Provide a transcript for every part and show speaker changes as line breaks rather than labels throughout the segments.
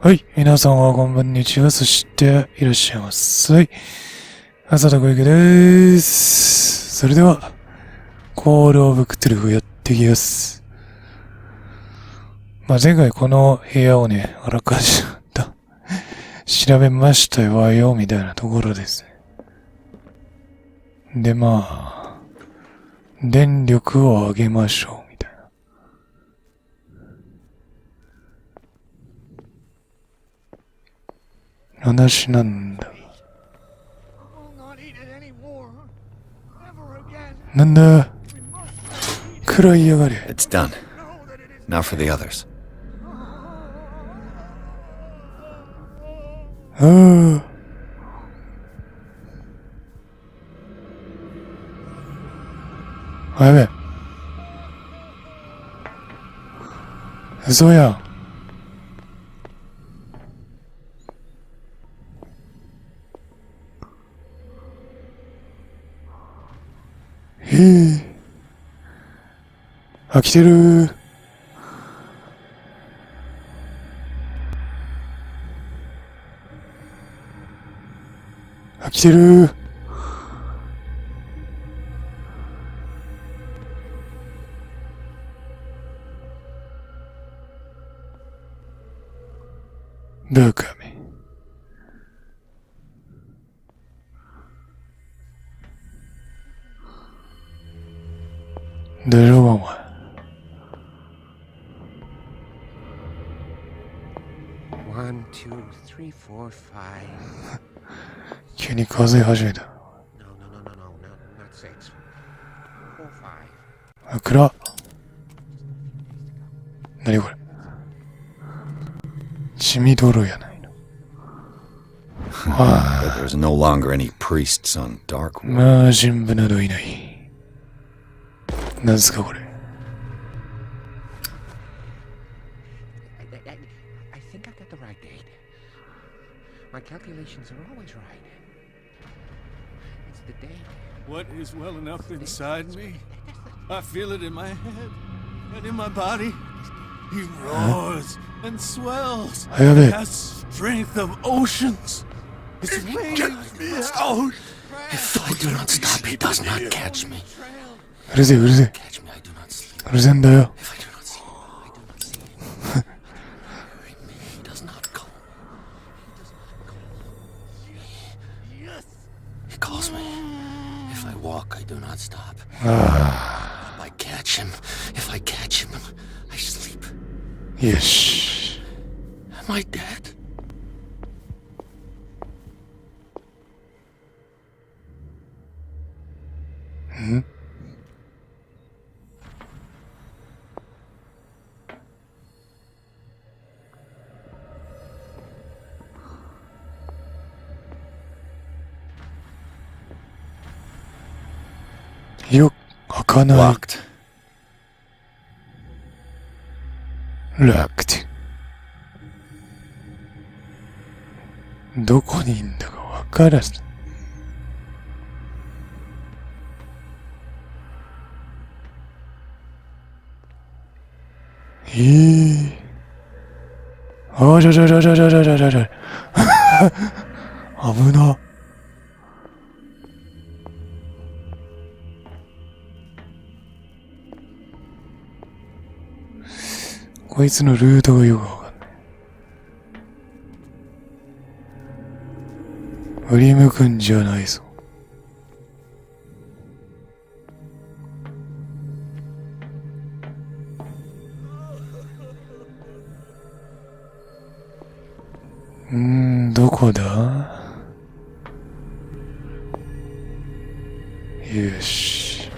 はい。皆さんはこんばんにちは。そしていらっしゃいませ。浅田小池です。それでは、コールオブクトゥルフやっていきます。前回この部屋をね、あらかじ調べましたよ、みたいなところですね。で、電力を上げましょう、みたいな。話なんだ。なんだ食らいやがれ。
It's done. Now for the others.
やべえ。嘘やん。来てるー。来てるー。バカめ。大丈夫お前。
1, 2, 3, 4, 5.
急に数え始めた。
No, not 6. 4, 5.
暗っ。何これ。血みどろやないの。
But there's no longer any priests on Darkwood.
人部などいない。なんすかこれ。
I think I got the right date. My calculations are always right. It's the date.
What is well enough inside me? I feel it in my head and in my body. He roars and swells. It has strength of oceans. Its waves. Oh,
If I do not stop, he does not catch me.
うるせえうるせえ。
Catch me, I do not sleep.
うるせえんだよ。
If I do not sleep, I do not see. He does not call. He calls me. If I walk, I do not stop. If I catch him, I sleep.
よし。
Am I dead? 開かない。
Locked.
楽天。どこにいんだかわからず。あじゃ。危な。こいつのルートがよくわかんない。振り向くんじゃないぞ。どこだ？よし。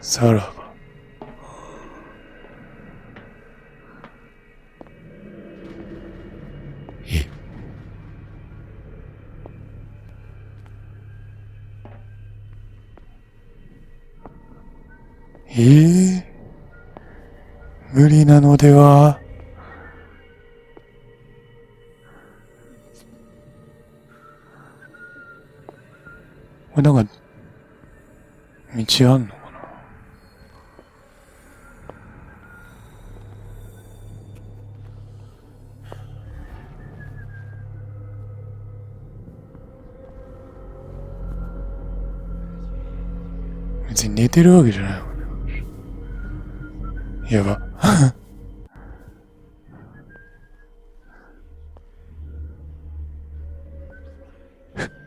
さらば。無理なのでは？これなんか、道あんのか別に寝てるわけじゃないもんね。やば。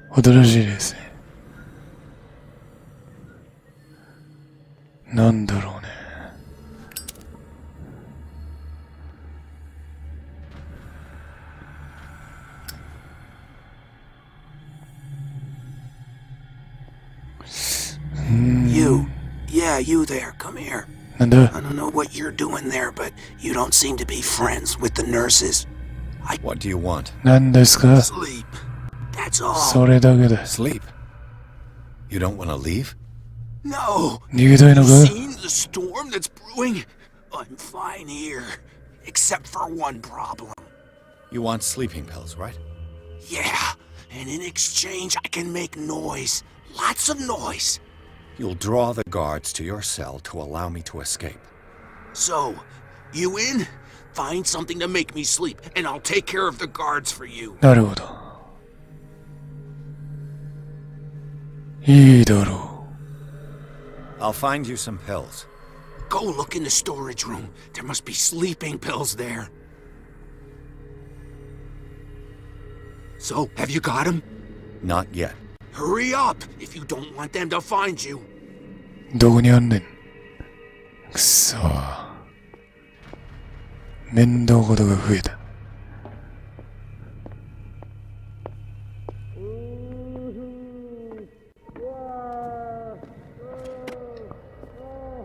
おとなしいですね。なんだろうね。
Yeah, you there. Come here.
なんだ
I don't know what you're doing there, but you don't seem to be friends with the nurses.
What do you want?
なんですか
Sleep. That's all.
それだけだ。
Sleep. You don't want to leave?
No.
逃げたいのか
Seen the storm that's brewing? I'm fine here. Except for one problem.
You want sleeping pills, right?
Yeah. And in exchange, I can make noise. Lots of noise.
You'll draw the guards to your cell to allow me to escape.
So, you in? Find something to make me sleep, and I'll take care of the guards for you.
なるほど。いいだろ
I'll find you some pills.
Go look in the storage room. There must be sleeping pills there. So, have you got them?
Not yet.
Hurry up if you don't want them to find you.
う。どこにあんねん。くそー。面倒事が増えた。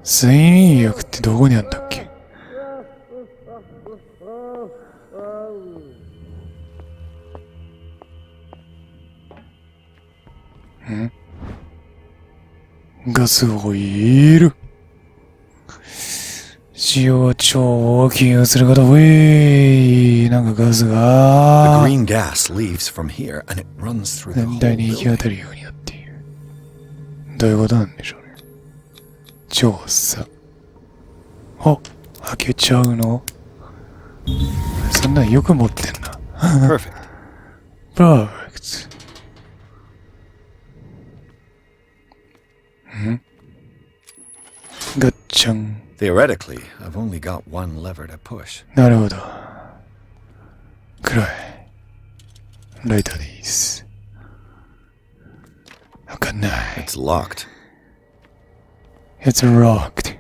睡眠薬ってどこにあんだっけ？ガスを入れる。使用は超を起用することウェイ。なんかガス
The
が
green gas leaves from here and it runs through the
全
whole
体に行き渡
building.
るようになっている。どういうことなんでしょうね。調査。あ、開けちゃうの？そんなんよく持ってんな。
Perfect.
Perfect. ガッチャン。
Theoretically, I've only got one lever to push.
なるほど。暗い。ライターでいいです。開かない。
It's locked.
It's locked.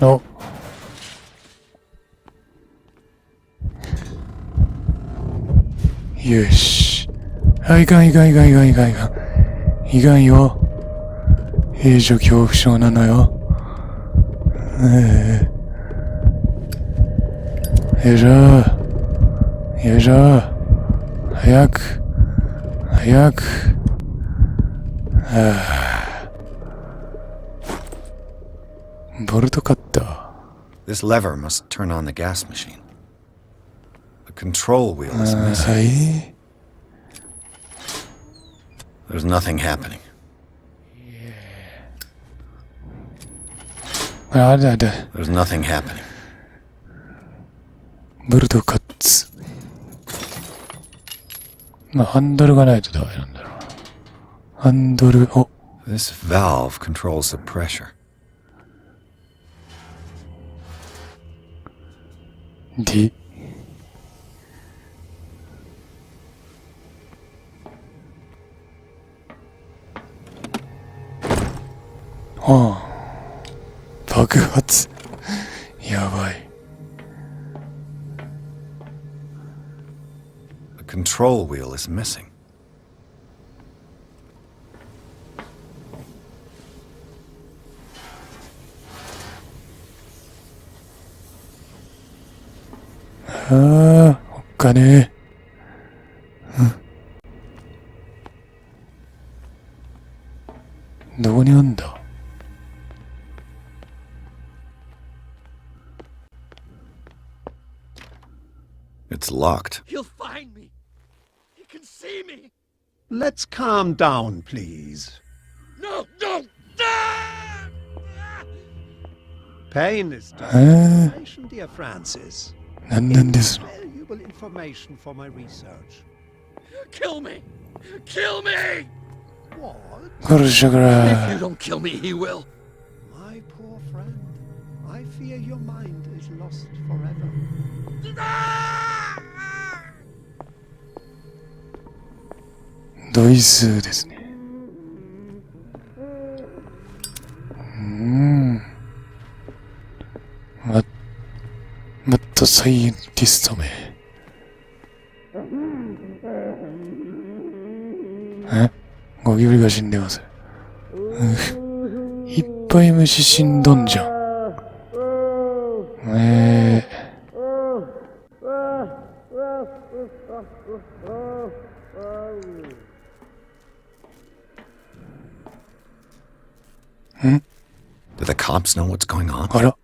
お。よし。あ、いかん。いかんよ。閉所恐怖症なのよ。よいしょ。早く。ボルトカッター。
This lever must turn on the gas machine. The control wheel is missing.
はい。
There's nothing happening.
あれだ。
There's nothing happening.
ボルトカッツ。まあ、ハンドルがないとダメなんだろうな。ハンドルを。
This valve controls the pressure.
D。ああ。爆発。やばい。
The control wheel is missing.
ああ、おっかねえ。どこにあんだ？
It's locked.
He'll find me. He can see me.
Let's calm down, please.
No. Ah!
Pain is
ええ、
desperation, dear Francis.
なんなんですの？
Valuable information for my research.
Kill me! Kill me!
What?
殺したか
If
ら
you don't kill me, he will.
My poor friend. I fear your mind is lost forever.
ドイツですね。またサイエンティストめ。ゴキブリが死んでます。いっぱい虫死んどんじゃん。
Do the cops know what's going on?
あら。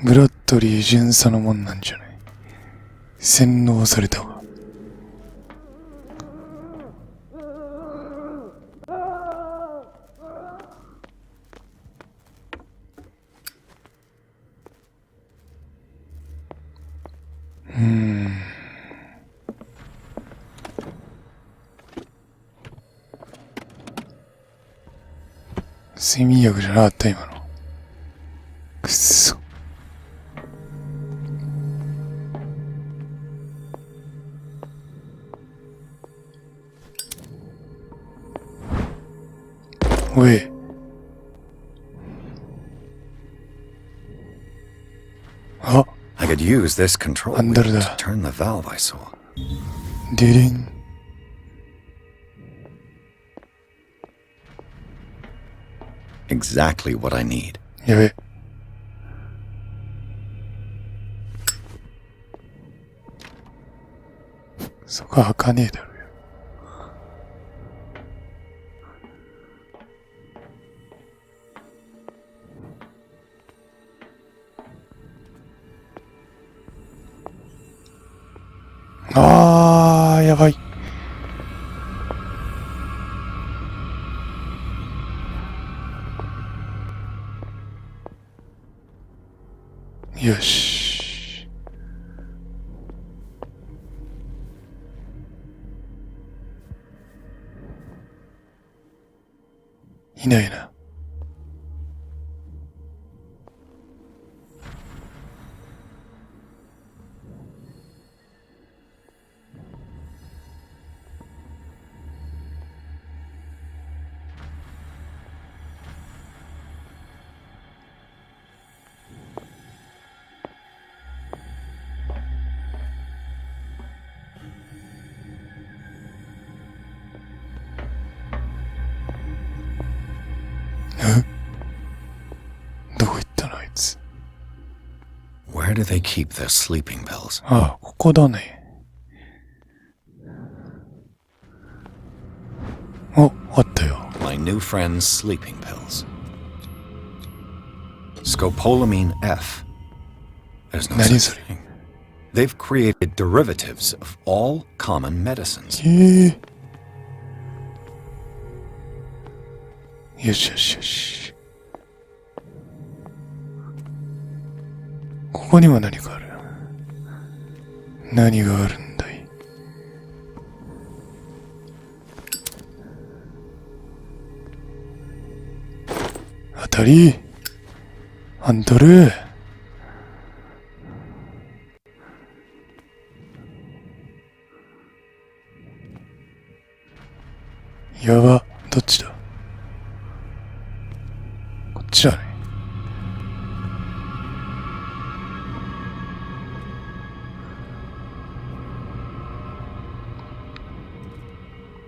ブラッドリー巡査のもんなんじゃない。洗脳されたわ。睡眠薬じゃなかった今の。くっそ。おい。あ、
I could use this control wheel
Under the-
to turn the valve I saw.
デリン。
Exactly what I need.
やべ。そこ開かねえだろよ。やばい。よし。いないな。どこ行ったのあいつ。
Where do they keep their sleeping pills?
ああ、ここだね。お、あったよ。
My new friend's sleeping pills. Scopolamine F. There's no
That
such
is-
thing. They've created derivatives of all common medicines.
よしよしよし。ここには何かある。何があるんだい。当たりハンドル。やば、どっちだ。こっちだね。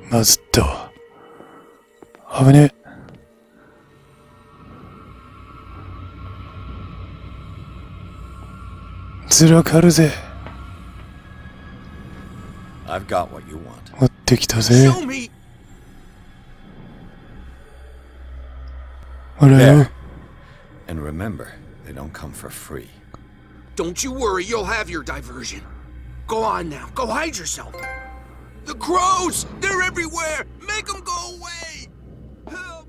まずったわ。危ねえ。ずらかるぜ。
I've got what you want.
持ってきたぜ。
Show me!
ほらよ。
And remember, they don't come for free.
Don't you worry, you'll have your diversion. Go on now, go hide yourself. The crows! They're everywhere! Make them go away! Help!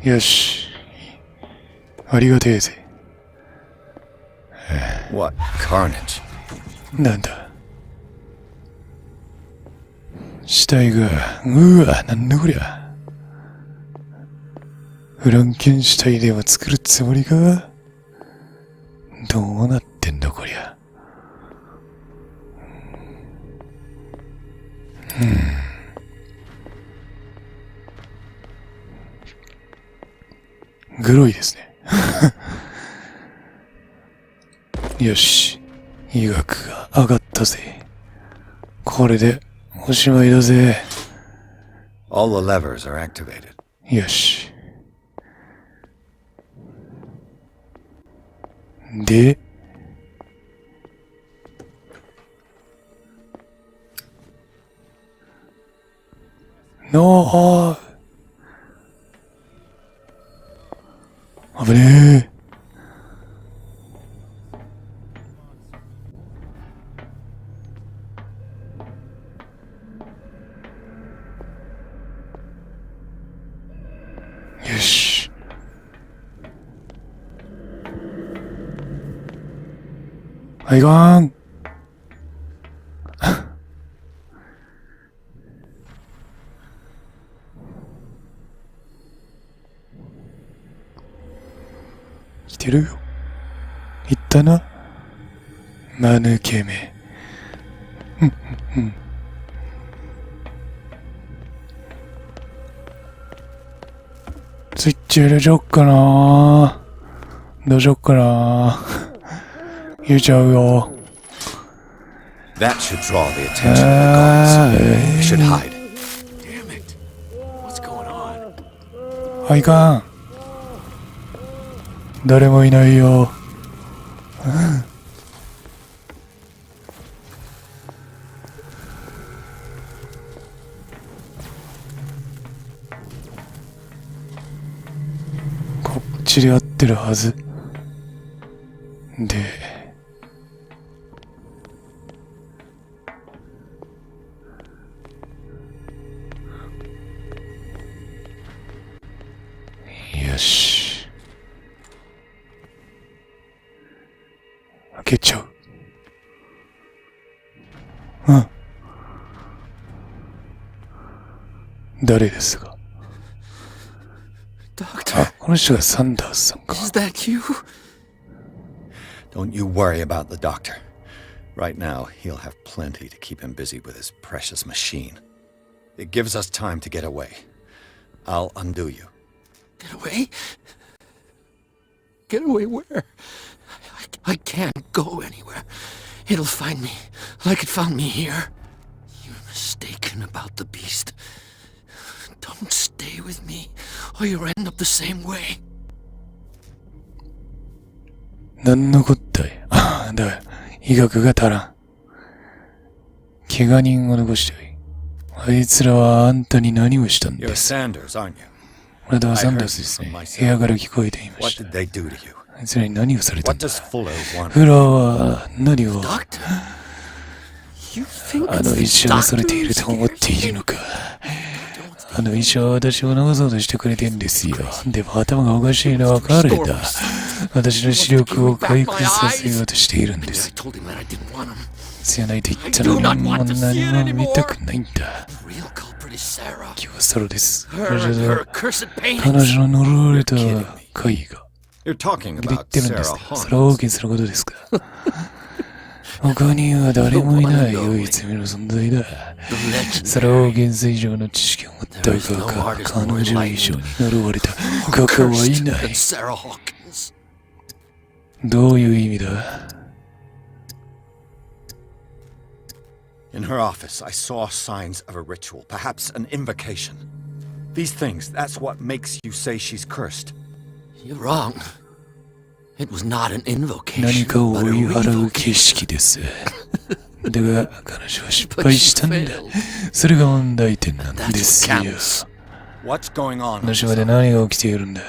よし。ありがてえぜ。
What carnage?
なんだ。死体が、うわ、なんだこりゃ。フランケンシュタインでも作るつもりか？どうなってんだこりゃ。グロいですね。よし。医学が上がったぜ。これでおしまいだぜ。
All the levers are activated.
よし。で、のー危ねえ。よし。はいがーん。来てるよ。言ったな。間抜けめ。スイッチ入れちゃおっかな。どうしよっかな。入れちゃうよ。
That should draw the attention of the guards. We should hide.
Damn it. What's going on?
はいかん。誰もいないよ。こっちで合ってるはず。で、よし。開けちゃう。うん。誰ですか？
Doctor,
あ、この人がサンダースさんか。
is that you?
Don't you worry about the doctor. Right now, he'll have plenty to keep him busy with his precious machine. It gives us time to get away. I'll undo you.
Get away? Get away where? I can't go anywhere. It'll find me, like it found me here. You're mistaken about the beast. Don't stay with me, or you'll end up the same way.
なんのこったい。ああ、だ。医学が足らん。怪我人を残しておい。あいつらはあんたに何をしたん
You're
です。
Sanders, aren't you?
俺はサンダースですね。部屋から聞こえていま
What
した。
did they do to you?
あいつらに何をされたん
What
だ。
does Fuller want?
フラーは何を
Doctor? You think
あ
it's
の
the
医者がされてい
doctor
る
who
と思っているのか。あの医者は私を治そうとしてくれてんですよ。でも頭がおかしいのは彼だ。私の視力を回復させようとしているんで
I
す。
told him that I didn't want him.
必要ないと言ったのにもう何も見たくないんだ。
The real culprit is Sarah.
今日はソロです。
Her
彼
and
女
her
と
cursed paintings.
彼女の呪われた絵画。
You're talking
言っ
about
てるんで
Sarah
すか？それ
Hawkins.
は大きにすることですか？他には誰もいない唯一無二の存在だ。
The
それを
legendary.
現世以上の知識を持った画家、彼女以上に呪われた画家はい
Cursed
な
than
い。
Sarah Hawkins.
どういう意味だ？
In her office, I saw signs of a ritual, perhaps an invocation. These things, that's what makes you say she's cursed.
You're wrong. It was not an
何
invocation,
かを
but
追
a
い払う景
revocation.
色です。だが、彼女は失敗したんだ。それが問題点なんですよ。
What's going on?
この島で何が起きているんだ？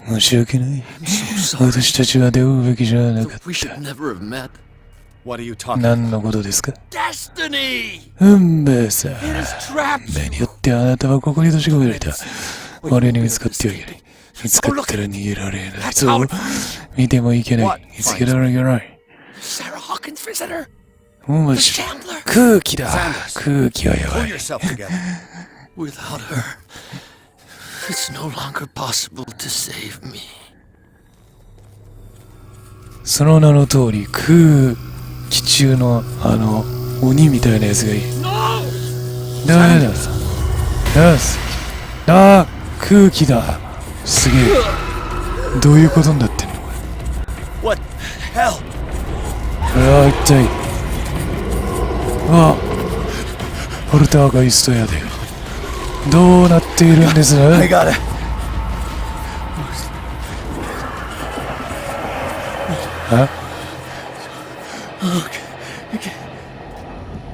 I'm
申し訳ない。
so sorry.
私たちは出会うべきじゃなかっ
We should
た。
never have met.
What are you talking
何のことですか？
Destiny!
運命さ。
It has trapped
目によってあなたはここに閉じ込められた。俺に見つかってはいけない。見つかったら逃げられないぞ。見てもいけない。見つけられない。
Sarah Hawkins' visitor.
もう空気だ。空気はやば
Pull
い。
yourself together.
Without her, it's no longer possible to save me.
その名の通り、空気中の鬼みたいなやつがいい。ダメだ。よし。空気だ。すげえ。どういうことになってんのこれ。
What hell?
これは一体。ポルターガイストやで。どうなっているんです
I got it.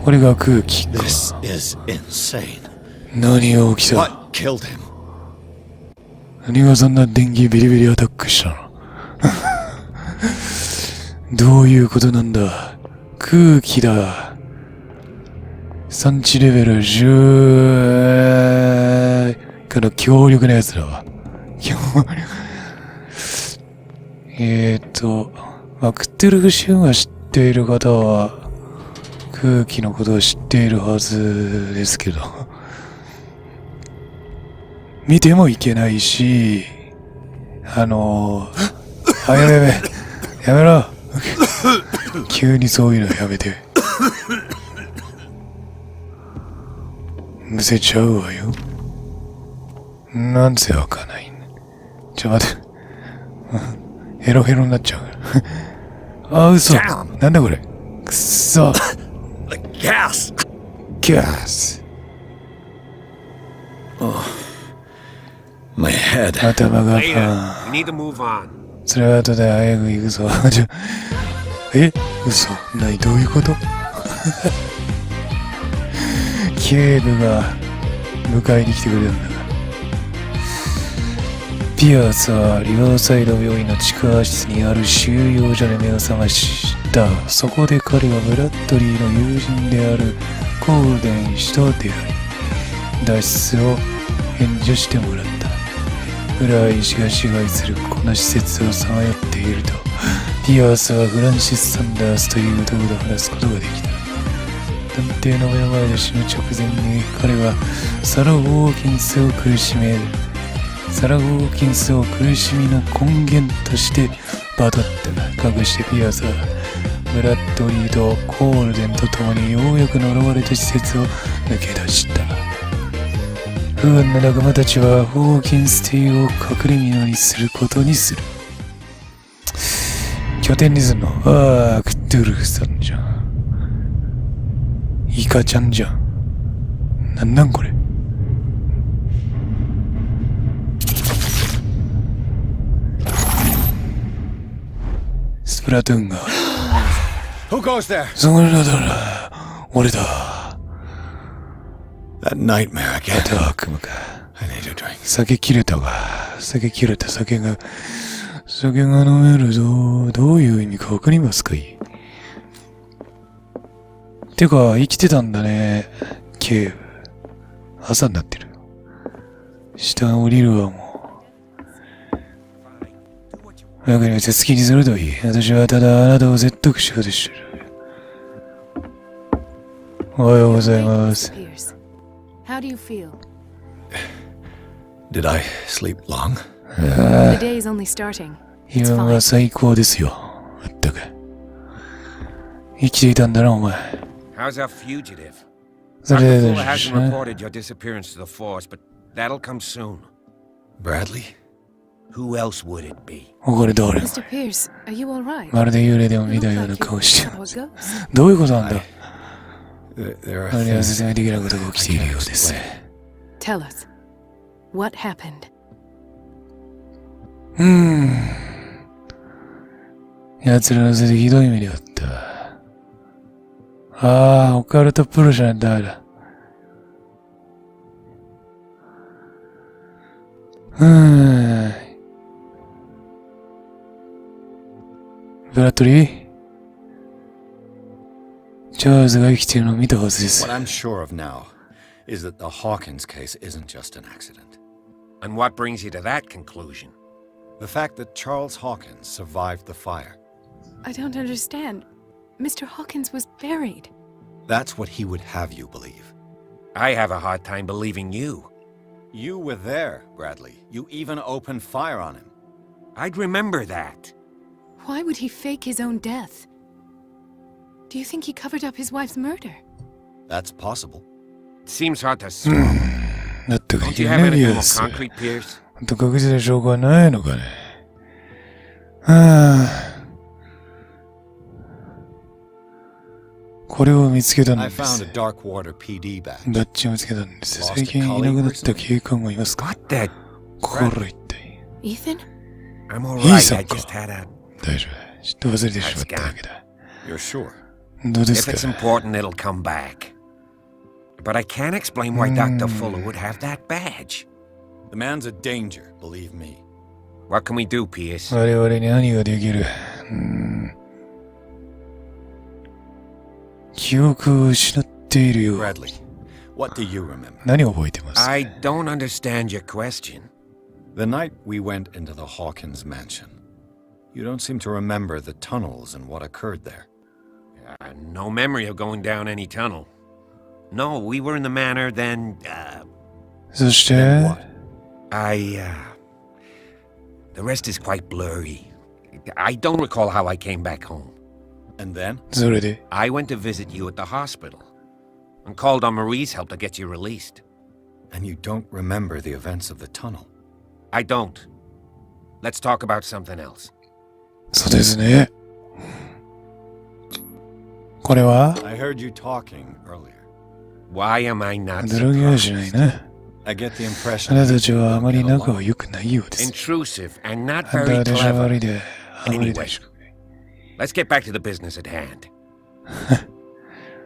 これが空気か。
This is insane.
何が起きた？
What killed him?
何がそんな電気ビリビリアタックしたの？どういうことなんだ？空気だ。産地レベル10から強力なやつだわ。強力。クトゥルフ神話知っている方は空気のことを知っているはずですけど。見てもいけないし、やめろ。急にそういうのやめて。むせちゃうわよ。なんで開かないん待って。ヘロヘロになっちゃう。嘘。なんだこれ。くっそ。
The gas.
ガス。
My head.
頭がパ
Later.
ー
We need to move on.
それは後で早く行くぞ。嘘。どういうこと？警部が迎えに来てくれたんだ。ピアスはリバーサイド病院の地下室にある収容所で目を覚ました。そこで彼はブラッドリーの友人であるコールデン氏と出会い、脱出を援助してもらった。フラー医師が支配するこの施設をさまよっていると、ピアースはフランシス・サンダースという男と話すことができた。探偵の目の前で死ぬ直前に彼はサラ・ホーキンスを苦しみの根源としてバトった。かくしてピアースはブラッドリーとコールデンと共にようやく呪われた施設を抜け出した。不運な仲間たちはホーキンス邸を隠れ蓑にすることにする。拠点にするの？クトゥルフさんじゃん。イカちゃんじゃん。なんこれ。スプラトゥーンが。
Who goes there?
そこだら、俺だ。
That nightmare again.
また悪夢か。
I need a drink.
酒切れた酒が飲めるぞ。どういう意味かわかりますかい？てか、生きてたんだね。警部。朝になってる。下降りるわ、もう。わかりました。好きにするといい。私はただあなたを説得しようとしてる。おはようございます。
How do you feel?
Did I sleep long?
The day is only starting.
今は最高ですよ。まったく。生きていたんだな、お前。
How's our fugitive?
それ
Dr.
で
Fuller hasn't
ね。
reported your disappearance to the force, but that'll come soon.
Bradley?
Who else would it be?
これ誰？
Mr. Pierce, are you alright?
まるで幽霊でも見
You
た
look
ような
like
顔
you
して
saw
る。
a ghost.
どういうことなんだ？
There are
何は
things
説明できないことが起きているようです。
Tell us, what happened?
奴らのせいでひどい目にあった。オカルトプロじゃんだ。ブラッドリー？チャールズが生きているのを見たはずです。
What I'm sure of now is that the Hawkins case isn't just an accident.
And what brings you to that conclusion?
The fact that Charles Hawkins survived the fire.
I don't understand. Mr. Hawkins was buried.
That's what he would have you believe.
I have a hard time believing you.
You were there, Bradley. You even opened fire on him.
I'd remember that.
Why would he fake his own death? Do you think he covered up his wife's murder?
That's possible.
It seems hard to swallow.
納得で
Don't
き
you
な
have
い
anything
や
more
つ。
concrete, Pierce?
ほんと確実な証拠はないのかね。はぁ。これを見つけたん
I
で
found
す
a。Darkwater PD badge.
バッジを見つけたんです。最近いなくなった警官がいますか？
What the?
これ一体。
Ethan?
I'm alright.
He's
I
a
just had a...
大丈夫。ちょっと忘れてしまっただけだ。
You're sure?
どうです
If it's
か？
important, it'll come back. But I can't explain why Dr. Fuller would have that badge.
The man's a danger, believe me.
What can we do, Pierce?
我々に何ができる？記憶を失っているよ。
Bradley, what do you remember?
何を覚えてます？
I don't understand your question.
The night we went into the Hawkins mansion. You don't seem to remember the tunnels and what occurred there.
No memory of going down any tunnel. No, we were in the manor, then,
そして
Then what?
The rest is quite blurry. I don't recall how I came back home.
And then?
それで
I went to visit you at the hospital and called on Marie's help to get you released.
And you don't remember the events of the tunnel.
I don't. Let's talk about something else.
そうですね。これは
I heard you talking earlier.
Why am I not
驚きはしない
surprised?
な。
I get the
あ
impression
なた
you
たちはあまり
don't get
仲
along.
は良くないようです。
Intrusive and not
あんた
very
は出しゃばり
clever.
で、あまりでしょ。
Let's get back to the business at hand.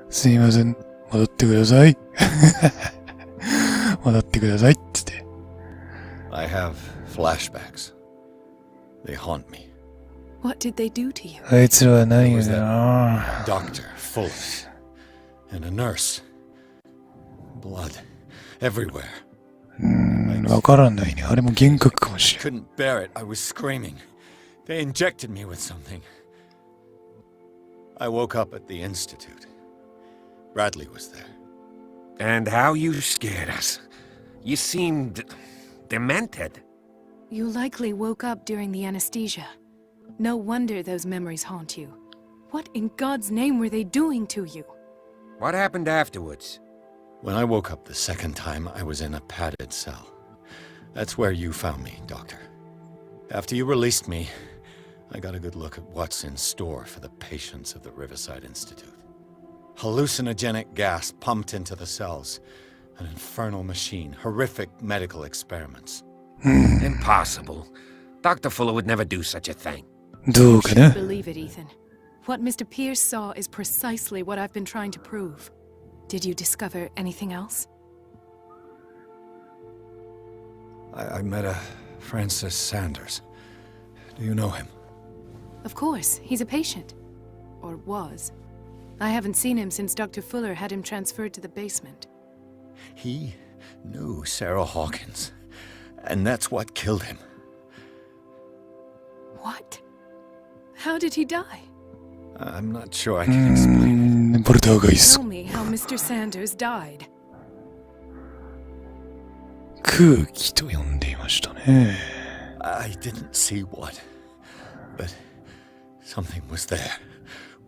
すいません。戻ってください。戻ってください。つって。
I have flashbacks. They haunt me.
What did they do to you?
あいつらは何がだな
Dr. Fuller. And a nurse. Blood. Everywhere.
わからないね。あれも幻覚かもしれん。
Couldn't bear it. I was screaming. They injected me with something. I woke up at the institute. Bradley was there.
And how you scared us. You seemed demented.
You likely woke up during the anesthesia. No wonder those memories haunt you. What in God's name were they doing to you?
What happened afterwards?
When I woke up the second time, I was in a padded cell. That's where you found me, Doctor. After you released me, I got a good look at what's in store for the patients of the Riverside Institute. Hallucinogenic gas pumped into the cells. An infernal machine. Horrific medical experiments.
Impossible. Dr. Fuller would never do such a thing.
どうかな
Believe it, Ethan. What Mr. Pierce saw is precisely what I've been trying to prove. Did you discover anything else?
I met a Francis Sanders. Do you know him?
Of course, he's a patient. Or was. I haven't seen him since Dr. Fuller had him transferred to the basement.
He knew Sarah Hawkins. And that's what killed him.
What? How did he die?
I'm not sure I can explain.
ポルターガイス
Tell me how Mr. Sanders died.
空気と呼んでいましたね。
I didn't see what. But something was there.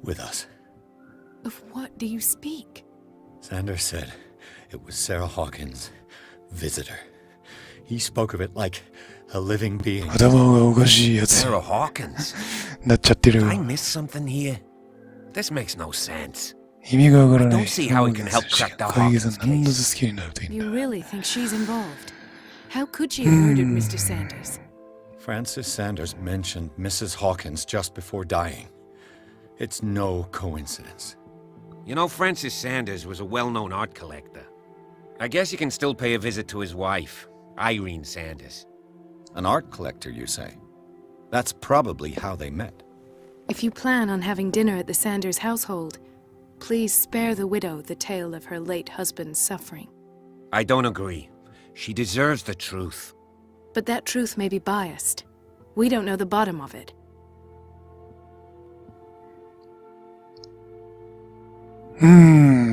With us.
Of what do you speak?
Sanders said it was Sarah Hawkins' visitor. He spoke of it like a living being.
頭がおかしいやつ
Sarah Hawkins?
なっちゃってる。
Did I miss something here? This makes no sense.
意味がわからない。
I don't see how it can help crack the
会議さん
Hawkins
何度
case.
ずつ好きになるといいん
You
だ。
really think she's involved? How could she have murdered Mr. Sanders?
Francis Sanders mentioned Mrs. Hawkins just before dying. It's no coincidence.
You know, Francis Sanders was a well-known art collector. I guess you can still pay a visit to his wife, Irene Sanders.
An art collector, you say? That's probably how they met.
If you plan on having dinner at the Sanders household, please spare the widow the tale of her late husband's suffering.
I don't agree. She deserves the truth.
But that truth may be biased. We don't know the bottom of it.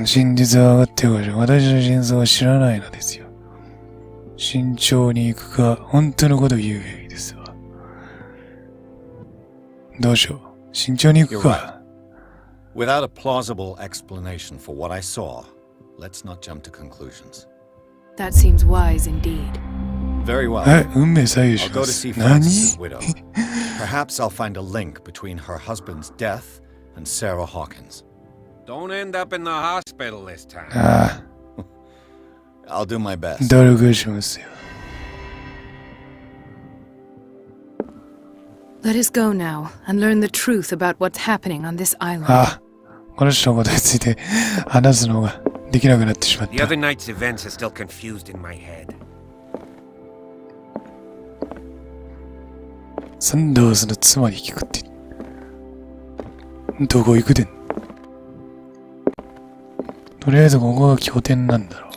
真実は分かっておる。私の真相は知らないのですよ。慎重に行くか、本当のことを言うべきですわ。どうしよう。慎重に行くか。
Without a plausible explanation for what I saw, let's not jump to conclusions.
That seems wise indeed.
Very well.
運命左右し
I'll go
ま
to
す。
see
何
Francis's widow. Perhaps I'll find a link between her husband's death and Sarah Hawkins.
Don't end up in the hospital this time.
I'll do my best.
努力しますよ。
Let us go now and learn the truth about what's happening on this island.
この人のことについて話すのができなくなってしまっ
The
た。
other night's events are still confused in my head.
サンダースの妻に聞くって。どこ行くでん。とりあえずここが拠点なんだろう。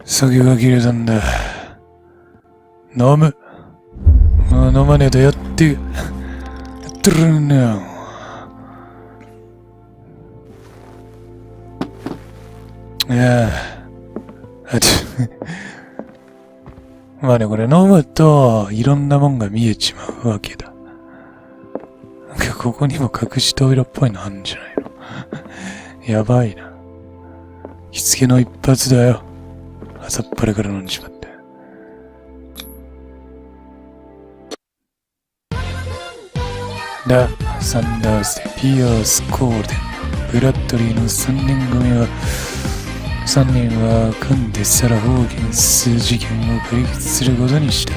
酒が切れたんだ。飲む。飲まねえとやってるな。まあね、これ飲むといろんなもんが見えちまうわけだ。なんかここにも隠し扉っぽいのあるんじゃないの。やばいな。着付けの一発だよ。朝っぱらから飲んじまって。サンダースでピアース・コールデン、ブラッドリーの3人は組んでサラ・ホーキンス事件を解決することにした。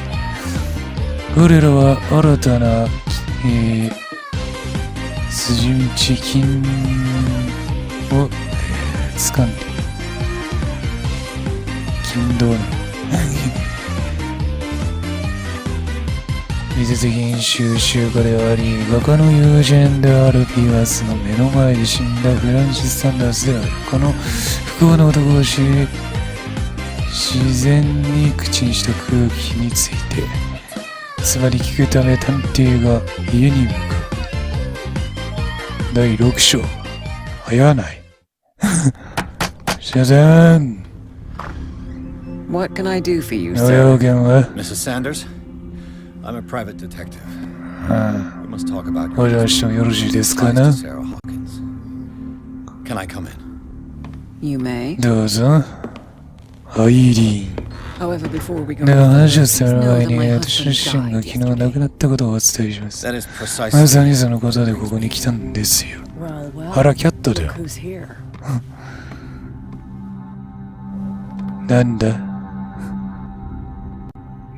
彼らは新たな、筋道金を、掴んで金銅の美術品収集家であり、画家の友人であるピアスの目の前で死んだフランシス・サンダースである。この不幸な男を自然に口にした空気について、つまり聞くため探偵が家に向かう。第6章、早ない。シャザーン。
What can I do for you,
お
sir?
要件は
Mrs. Sanders, I'm a private detective. We must talk about
お
your
邪魔してもよろしいですか
ties
な。
to Sarah Hawkins. Can I come in?
You may.
どうぞ。アイリーン。
However, before we go
だが
any
話
further,
をす
please
る
know
前
that
に
my
私
husband
自身が
died
昨日亡くな
yesterday.
ったことをお伝えします。
That is
ま
precisely
さにそのことでここに来たんですよ。
Well, well,
あら、キャットだよ
look。who's here.
なんだ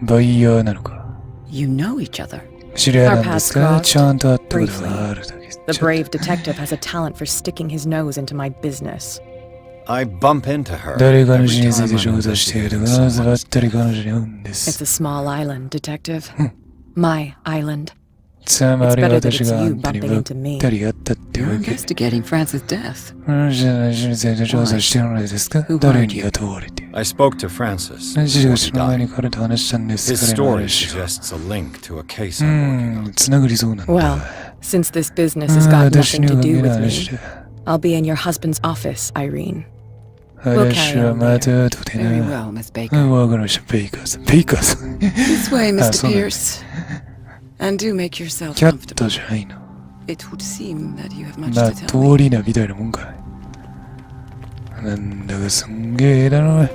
バイヤーなのか
You know each other.
知り合いなんですか
Our paths crossed
ちゃんと会ったことがあるだけ。
The brave detective has a talent for sticking his nose into my business.
I bump into her
誰かの
every
死につい
time
て
I'm
調査していると
investigating
必ずば
someone's
ったり彼女に会うんで
It's
す。
a small island, detective. My island.
つまり
It's better that
私
it's
があ
you
んたに
bumping
ばっ
into me.
たり会ったってわ
You're
け。
investigating Francis' death.
彼女の死について調査しているのですか
Who
誰
hired
に
you?
雇われて。
I spoke to Francis
私
before
が
he
その前
died.
に彼と話したんです。
His
彼の
story
話を。
suggests a link to a case I'm working on.
つながりそうなんだ。
Well, since this business has got
私
nothing
には
to
関
do
係ない
with
話
me,
だ。
I'll be in your husband's office, Irene.
私はまた後で
Very
な。
well, Miss Baker.
わかりました、ベイカーさん。ベイカーさん。
This way,
あ、
Mr.
そうなんだ。
Pierce. And do make yourself
キャッ
comfortable.
トじゃないの。
It would seem that you have much
まあ、
to
通
tell me.
りなみたいなもんかい。なんだかすんげえだな。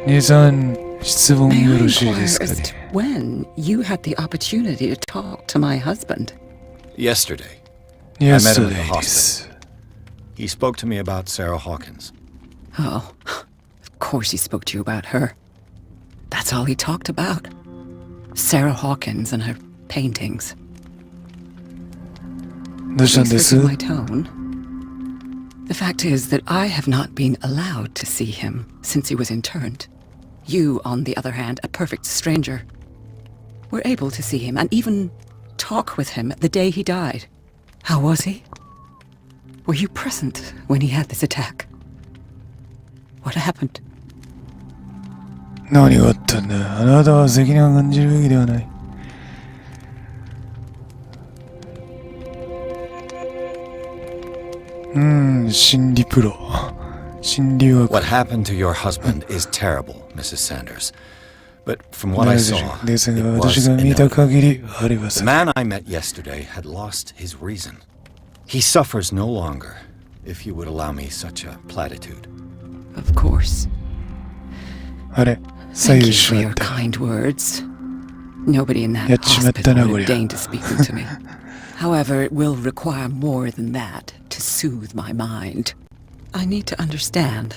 兄さん、質問
May
よ
I
ろしい
inquire
ですか
as
ね。
to when you had the opportunity to talk to my husband?
Yesterday,
いや、
I met
そ
him
う
at the
です。
he spoke to me about Sarah Hawkins.
Oh, of course he spoke to you about her. That's all he talked about. Sarah Hawkins and her paintings.
どうしたん
Please
です
forgive my tone. The fact is that I have not been allowed to see him since he was interned. You, on the other hand, a perfect stranger, were able to see him and even talk with him the day he died. How was he? Were you present when he had this attack? What happened?
何があったんだ。あなたは責任を感じるべきではない。心理プロ。心理学。
What happened to your husband is terrible, Mrs. Sanders. But from what I saw,
ですが、
it
私
was
が見た
inevitable.
限り、あれは
The
さ。
man I met yesterday had lost his reason. He suffers no longer, if you would allow me such a platitude.
Of course.
あれ、左
Thank
右
you
し
for
まっ
your
た。
kind words. Nobody in that
やっちまったな、
hospital
こり
would
ゃ。
deign to speak them to me. However, it will require more than that to soothe my mind. I need to understand.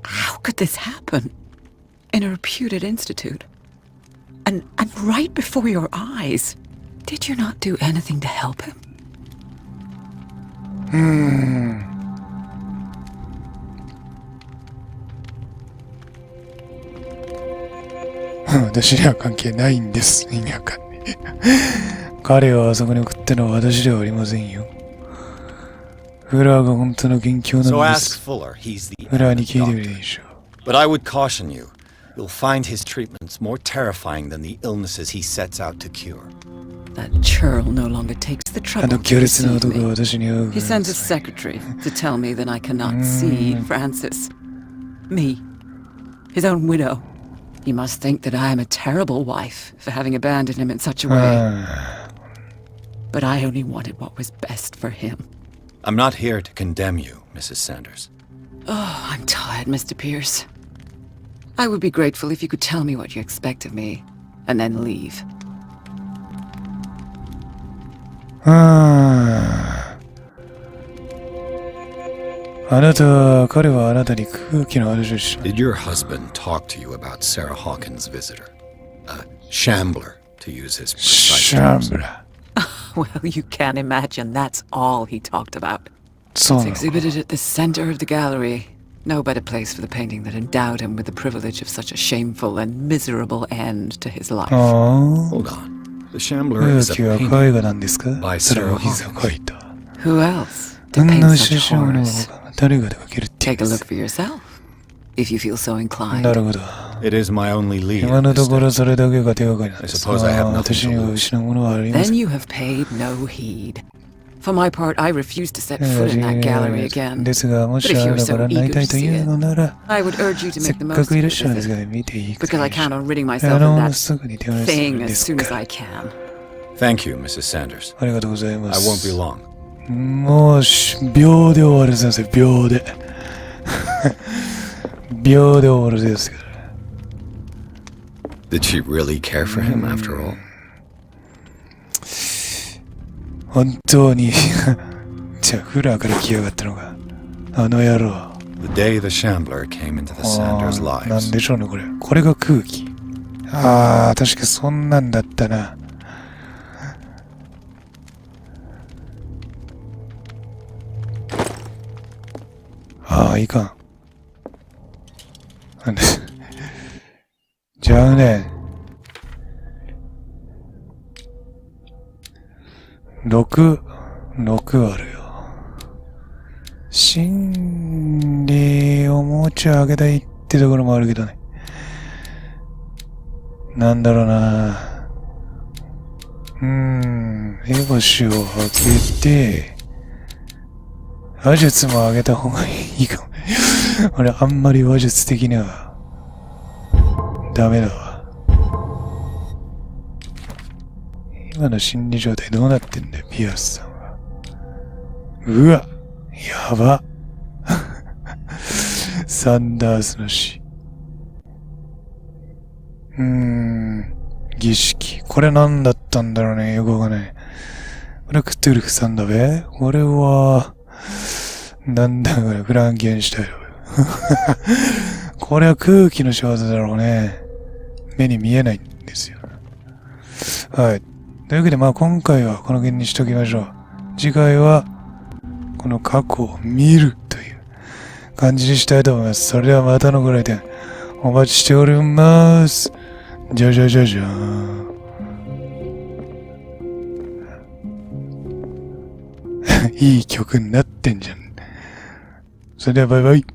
How could this happen? In a reputed institute? And right before your eyes? Did you not do anything to help him?
私には関係ないんです。意味わかんない。彼をあそこに送ったのは私ではありませんよ。フラーが本当の元凶な
So
ので
ask
す。
Fuller, he's the
フラーに
eminent
聞いてみる
doctor.
でしょう。
But I would caution you. You'll find his treatments more terrifying than the illnesses he sets out to cure.
That churl no longer takes the
あ
trouble
の
to
強烈な
deceive
男が
me.
私に会う
He sends his secretary to tell me that I cannot see Francis. Me. His own widow. He must think that I am a terrible wife for having abandoned him in such a way. But I only wanted what was best for him.
I'm not here to condemn you, Mrs. Sanders.
Oh, I'm tired, Mr. Pierce. I would be grateful if you could tell me what you expect of me, and then leave.
あなた、彼はあなたに空気の話をした。
Did your husband talk to you about Sarah Hawkins' visitor? A shambler, to use his precise
シ
terms.
ャンブラ。
Well, you can't imagine that's all he talked about.
そう
It's
なの。
exhibited at the center of the gallery. No better place for the painting that endowed him with the privilege of such a shameful and miserable end to his life.
ああ。
Hold on. The shambler
空
is a
気は
painter.
絵画なんですか
by
それは
Sarah
膝を描いた。
Who else
あ
to
ん
paint
な
such
写真の
horrors?
誰が出かけるって言うん
Take
で
a
す
look for yourself, if you feel so
な
inclined.
るほど。
It is my only lead.
今
at
の
this
ところ
stage.
それだけが手がかりなんです
I suppose I have nothing to
私には
lose.
失うものはありませ
Then
ん。
you have paid no heed. For my part, I refuse to set foot in that gallery again.
ですが、も
But
し
if
あ
you're
なた
so
からなり
eager
た
to
いと
see
いう
it,
のなら、
I would urge you to
せっ
make the
か
most
くい
of
らっ
the
しゃるんですが
visit,
ね、見ていいか
because I
い
count on ridding
あ
myself of
の、
that
すぐに手を出す
thing
んで
as
す
soon as
か
I can.
Thank you, Mrs. Sanders.
ありがとうございま
I
す。
won't be long.
もう秒で終わる先生、秒で。秒で終わるですから。
Did she really care for him after all?
本当にじゃあフラーから来やがったのか。あの野郎。
The day the shambler came into the
あ
Sanders'
ーなん
lives.
でしょうね、これ。これが空気。ああ、確かそんなんだったな。ああ、いかん。なんでじゃあね。6あるよ。心理をもうちょい上げたいってところもあるけどね。なんだろうな。絵星を上げて、話術も上げた方がいいかも。俺あんまり話術的にはダメだわ。今の心理状態どうなってんだよ、ピアスさんは。うわ、やば。サンダースの死。儀式。これ何だったんだろうね、よくわかんない。これクトゥルフさんだべ。これは、なんだこれ、フランケンシュタイル。これは空気の仕業だろうね。目に見えないんですよ。はい。というわけで、まあ今回はこの辺にしときましょう。次回は、この過去を見るという感じにしたいと思います。それではまたのご来店、お待ちしております。じゃじゃじゃじゃーん。いい曲になってんじゃん。それではバイバイ。